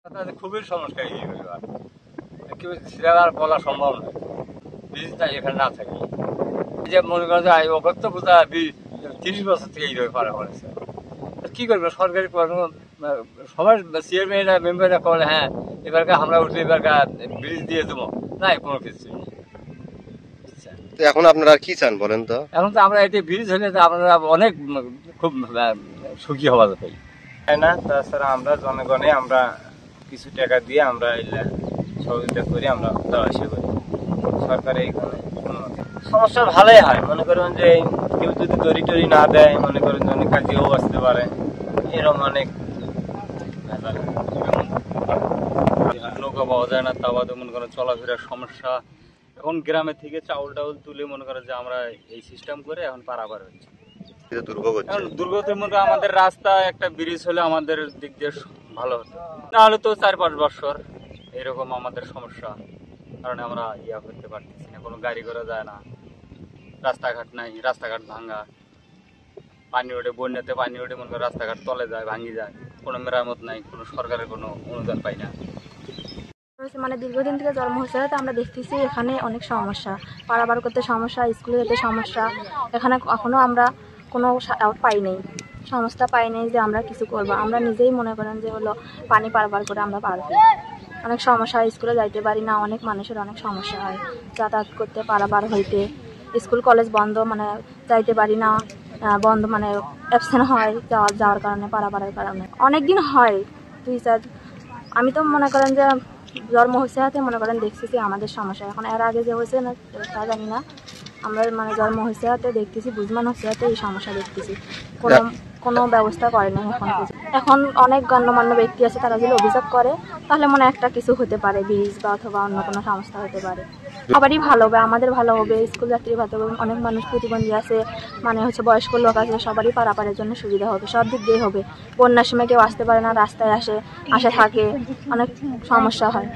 তাদের খুবই সমস্যা এই ব্যাপার। কেউ সেটা আর বলা সম্ভব নয়, ব্রিজটা এখানে না থাকে। এই যে মনে করেন যে ওপর তো বোঝা 30 বছর থেকে এইভাবে পারা পড়েছে। কি করবে সরকারি সবার চেয়ারম্যানরা মেম্বাররা করে হ্যাঁ এবারকার আমরা উঠলে এবারকার ব্রিজ দিয়ে দেবো, নাই কোনো কিছু। তো এখন আপনারা কি চান বলেন তো? এখন তো আমরা এটি ব্রিজ হলে তো আপনারা অনেক খুব সুখী হওয়া যাবে না। তাছাড়া আমরা জনগণে আমরা কিছু টাকা দিয়ে আমরা সহযোগিতা করি, আমরা যাওয়া আসা করি। সরকারের এখানে সমস্যা ভালোই হয়, মনে করেন যে কেউ যদি দড়ি টড়ি না দেয়, মনে করেন যে অনেক কাজেও আসতে পারে, এরকম অনেক নৌকা পাওয়া যায় না, তা বাদে মনে করেন চলাফেরার সমস্যা। এখন গ্রামের থেকে চাউল টাউল তুলে মনে করেন যে আমরা এই সিস্টেম করে এখন পারাপার হচ্ছে। দুর্ভোগ হচ্ছে। এখন দুর্গতির মধ্যে আমাদের রাস্তা একটা ব্রিজ হলে আমাদের দিক দিয়ে ভালো হতো, না হলে তো 4-5 বছর এরকম আমাদের সমস্যা। কারণ আমরা করতে পারতেছি না, কোনো গাড়ি ঘোড়া যায় না, রাস্তাঘাট নাই, রাস্তাঘাট ভাঙ্গা, পানি ওঠে, বন্যাতে পানি ওঠে, মনে করেন রাস্তাঘাট তলে যায়, ভাঙ্গি যায়, কোনো মেরামত নাই, কোনো সরকারের কোনো অনুদান পাই না। মানে দীর্ঘদিন থেকে জন্ম হচ্ছে তো আমরা দেখতেছি এখানে অনেক সমস্যা, পারাবার করতে সমস্যা, স্কুলে যেতে সমস্যা। এখানে এখনো আমরা কোনো পাই নেই, সংস্থা পাই নেই যে আমরা কিছু করবো। আমরা নিজেই মনে করেন যে হলো পানি পারাবার করে আমরা পারবো। অনেক সমস্যা, স্কুলে যাইতে পারি না, অনেক মানুষের অনেক সমস্যা হয় যাতায়াত করতে, পারাবার হইতে। স্কুল কলেজ বন্ধ, মানে যাইতে পারি না, বন্ধ মানে অ্যাবসেন্ট হয় যাওয়ার কারণে, পারাবারের কারণে অনেক দিন হয় 2-4। আমি তো মনে করেন যে জন্ম হয়েছে হাতে মনে করেন দেখতেছি আমাদের সমস্যা। এখন এর আগে যে হয়েছে না তা জানি না, আমরা মানে জন্ম হয়েছে হাতে দেখতেছি, বুঝমান হচ্ছে হাতে এই সমস্যা দেখতেছি, কোনো ব্যবস্থা করে না এখন অনেক গণ্যমান্য ব্যক্তি আছে, তারা যদি অভিযোগ করে তাহলে মনে একটা কিছু হতে পারে, ব্রিজ বা অথবা অন্য কোনো সংস্থা হতে পারে। সবারই ভালো হবে, আমাদের ভালো হবে, স্কুল যাত্রী ভালো হবে, অনেক মানুষ প্রতিবন্ধী আছে, মানে হচ্ছে বয়স্ক লোক আছে, সবারই পারাপারের জন্য সুবিধা হবে, সব দিক দিয়ে হবে। বন্যার সময় কেউ আসতে পারে না, রাস্তায় আসে থাকে, অনেক সমস্যা হয়।